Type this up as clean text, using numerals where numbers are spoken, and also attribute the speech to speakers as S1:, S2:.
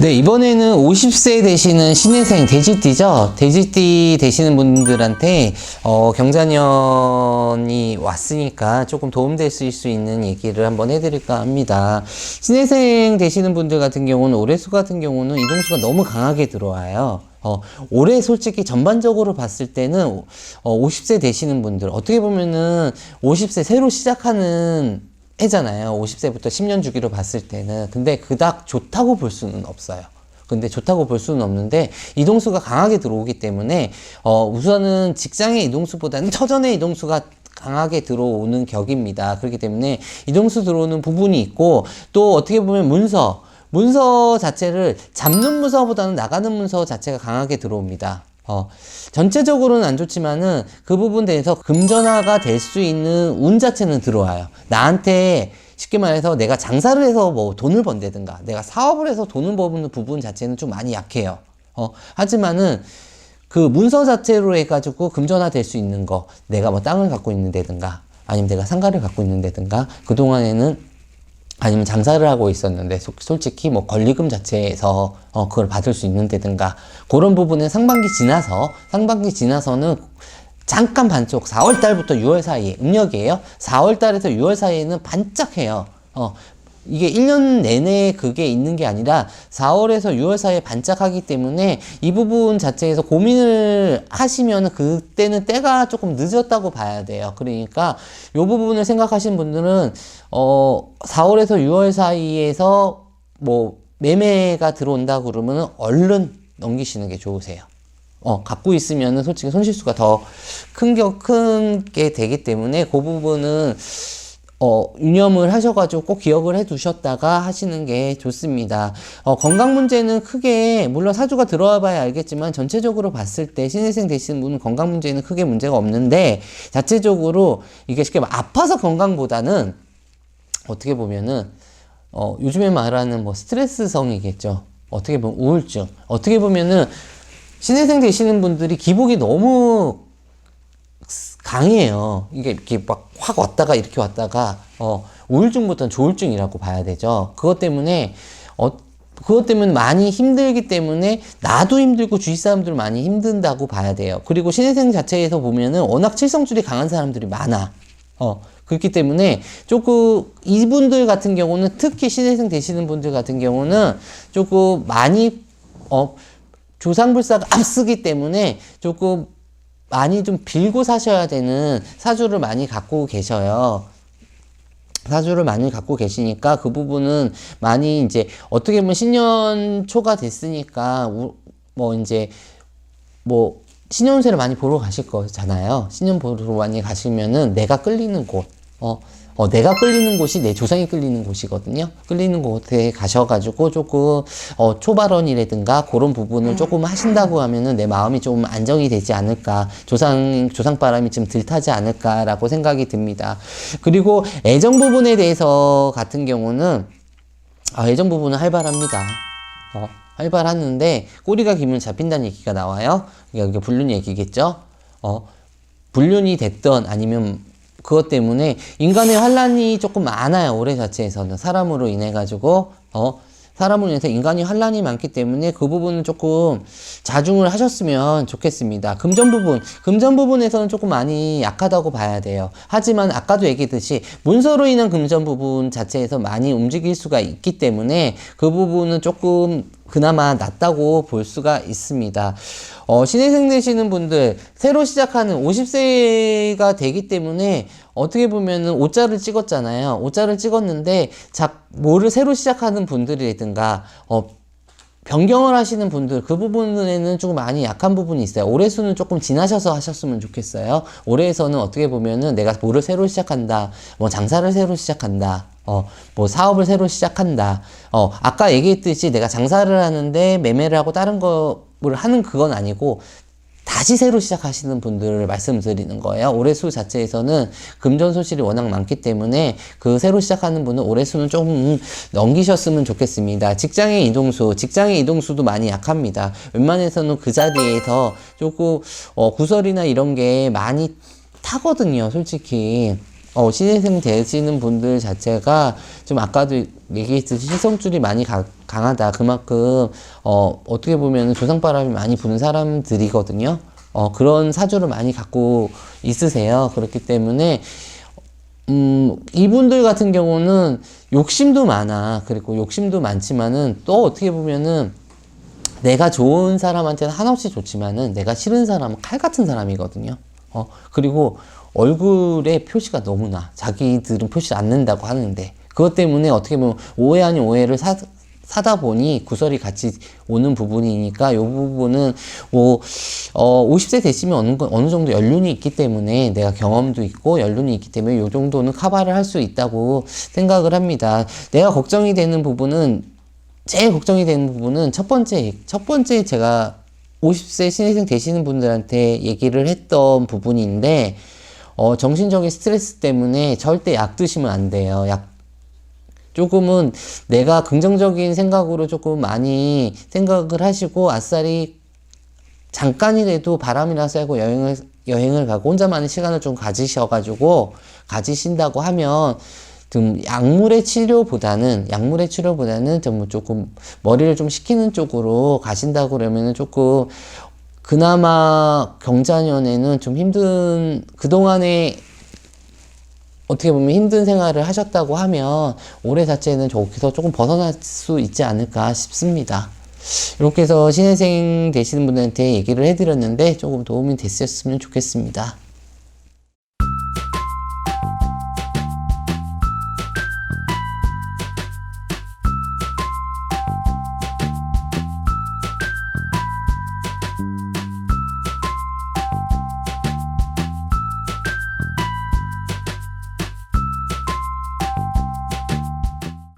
S1: 네, 이번에는 50세 되시는 신혜생 돼지띠죠? 돼지띠 되시는 분들한테 경자년이 왔으니까 조금 도움되실 수 있는 얘기를 한번 해드릴까 합니다. 신혜생 되시는 분들 같은 경우는 올해수 같은 경우는 이동수가 너무 강하게 들어와요. 올해 솔직히 전반적으로 봤을 때는 50세 되시는 분들 어떻게 보면은 50세 새로 시작하는 해잖아요. 50세부터 10년 주기로 봤을 때는. 근데 그닥 좋다고 볼 수는 없어요. 근데 좋다고 볼 수는 없는데 이동수가 강하게 들어오기 때문에 우선은 직장의 이동수보다는 터전의 이동수가 강하게 들어오는 격입니다. 그렇기 때문에 이동수 들어오는 부분이 있고, 또 어떻게 보면 문서 자체를 잡는 문서보다는 나가는 문서 자체가 강하게 들어옵니다. 전체적으로는 안 좋지만은 그 부분 대해서 금전화가 될 수 있는 운 자체는 들어와요. 나한테 쉽게 말해서 내가 장사를 해서 뭐 돈을 번다든가 내가 사업을 해서 돈을 버는 부분 자체는 좀 많이 약해요. 하지만은 그 문서 자체로 해가지고 금전화 될 수 있는 거, 내가 뭐 땅을 갖고 있는다든가 아니면 내가 상가를 갖고 있는다든가 그동안에는 아니면 장사를 하고 있었는데 솔직히 뭐 권리금 자체에서 그걸 받을 수 있는다든가 그런 부분은 상반기 지나서는 잠깐 반쪽 4월 달부터 6월 사이에 음력이에요. 4월 달에서 6월 사이에는 반짝해요. 이게 1년 내내 그게 있는 게 아니라 4월에서 6월 사이에 반짝하기 때문에 이 부분 자체에서 고민을 하시면 그때는 때가 조금 늦었다고 봐야 돼요. 그러니까 이 부분을 생각하신 분들은 4월에서 6월 사이에서 뭐 매매가 들어온다 그러면 얼른 넘기시는 게 좋으세요. 갖고 있으면은 솔직히 손실수가 더 큰 게 되기 때문에 그 부분은 유념을 하셔가지고 꼭 기억을 해 두셨다가 하시는 게 좋습니다. 건강 문제는 크게, 물론 사주가 들어와 봐야 알겠지만, 전체적으로 봤을 때 신혜생 되시는 분은 건강 문제는 크게 문제가 없는데, 자체적으로 이게 쉽게 아파서 건강보다는, 어떻게 보면은, 요즘에 말하는 뭐 스트레스성이겠죠. 어떻게 보면 우울증. 어떻게 보면은, 신혜생 되시는 분들이 기복이 너무 강해요. 이게 이렇게 막 확 왔다가 이렇게 왔다가 우울증부터는 조울증이라고 봐야 되죠. 그것 때문에 많이 힘들기 때문에 나도 힘들고 주위 사람들 많이 힘든다고 봐야 돼요. 그리고 신혜생 자체에서 보면은 워낙 칠성줄이 강한 사람들이 많아. 그렇기 때문에 조금 이분들 같은 경우는, 특히 신혜생 되시는 분들 같은 경우는 조금 많이 조상불사가 앞서기 때문에 조금 많이 좀 빌고 사셔야 되는 사주를 많이 갖고 계셔요. 사주를 많이 갖고 계시니까 그 부분은 많이 이제 어떻게 보면 신년 초가 됐으니까 신년운세를 많이 보러 가실 거잖아요. 신년 보러 많이 가시면은 내가 끌리는 곳, 내가 끌리는 곳이 내 조상이 끌리는 곳이거든요. 끌리는 곳에 가셔가지고 조금 초발언이라든가 그런 부분을 조금 하신다고 하면은 내 마음이 좀 안정이 되지 않을까, 조상바람이 좀 덜 타지 않을까라고 생각이 듭니다. 그리고 애정 부분에 대해서 같은 경우는 애정 부분은 활발합니다. 활발하는데 꼬리가 길면 잡힌다는 얘기가 나와요. 이게 불륜 얘기겠죠. 불륜이 됐던 아니면 그것 때문에 인간의 환란이 조금 많아요. 올해 자체에서는 사람으로 인해 가지고 사람으로 인해서 인간이 환란이 많기 때문에 그 부분은 조금 자중을 하셨으면 좋겠습니다. 금전 부분에서는 조금 많이 약하다고 봐야 돼요. 하지만 아까도 얘기했듯이 문서로 인한 금전 부분 자체에서 많이 움직일 수가 있기 때문에 그 부분은 조금 그나마 낫다고 볼 수가 있습니다. 신혜생 되시는 분들, 새로 시작하는 50세가 되기 때문에 어떻게 보면은 오자를 찍었잖아요. 오자를 찍었는데, 뭐를 새로 시작하는 분들이라든가, 변경을 하시는 분들, 그 부분에는 조금 많이 약한 부분이 있어요. 올해수는 조금 지나셔서 하셨으면 좋겠어요. 올해에서는 어떻게 보면은 내가 뭐를 새로 시작한다, 뭐 장사를 새로 시작한다, 뭐 사업을 새로 시작한다. 아까 얘기했듯이 내가 장사를 하는데 매매를 하고 다른 거를 하는 그건 아니고 다시 새로 시작하시는 분들을 말씀드리는 거예요. 올해수 자체에서는 금전 소실이 워낙 많기 때문에 그 새로 시작하는 분은 올해수는 좀 넘기셨으면 좋겠습니다. 직장의 이동수도 많이 약합니다. 웬만해서는 그 자리에서 조금 구설이나 이런 게 많이 타거든요, 솔직히. 신인생 되시는 분들 자체가 좀 아까도 얘기했듯이 시성줄이 많이 강하다. 그만큼, 어떻게 보면 조상바람이 많이 부는 사람들이거든요. 그런 사주를 많이 갖고 있으세요. 그렇기 때문에, 이분들 같은 경우는 욕심도 많아. 그리고 욕심도 많지만은 또 어떻게 보면은 내가 좋은 사람한테는 한없이 좋지만은 내가 싫은 사람은 칼 같은 사람이거든요. 그리고 얼굴에 표시가 너무나 자기들은 표시 안 낸다고 하는데 그것 때문에 어떻게 보면 오해 아닌 오해를 사다 보니 구설이 같이 오는 부분이니까 이 부분은 뭐 50세 되시면 어느 정도 연륜이 있기 때문에 내가 경험도 있고 연륜이 있기 때문에 이 정도는 커버를 할 수 있다고 생각을 합니다. 내가 걱정이 되는 부분은 제일 걱정이 되는 부분은 첫 번째 제가 50세 신입생 되시는 분들한테 얘기를 했던 부분인데 정신적인 스트레스 때문에 절대 약 드시면 안 돼요. 조금은 내가 긍정적인 생각으로 조금 많이 생각을 하시고 아싸리 잠깐이라도 바람이나 쐬고 여행을 가고 혼자만의 시간을 좀 가지신다고 하면 좀 약물의 치료보다는 좀 조금 머리를 좀 식히는 쪽으로 가신다고 그러면은 조금 그나마 경자년에는 좀 그동안에 어떻게 보면 힘든 생활을 하셨다고 하면 올해 자체는 저기서 조금 벗어날 수 있지 않을까 싶습니다. 이렇게 해서 신인생 되시는 분들한테 얘기를 해드렸는데 조금 도움이 됐었으면 좋겠습니다.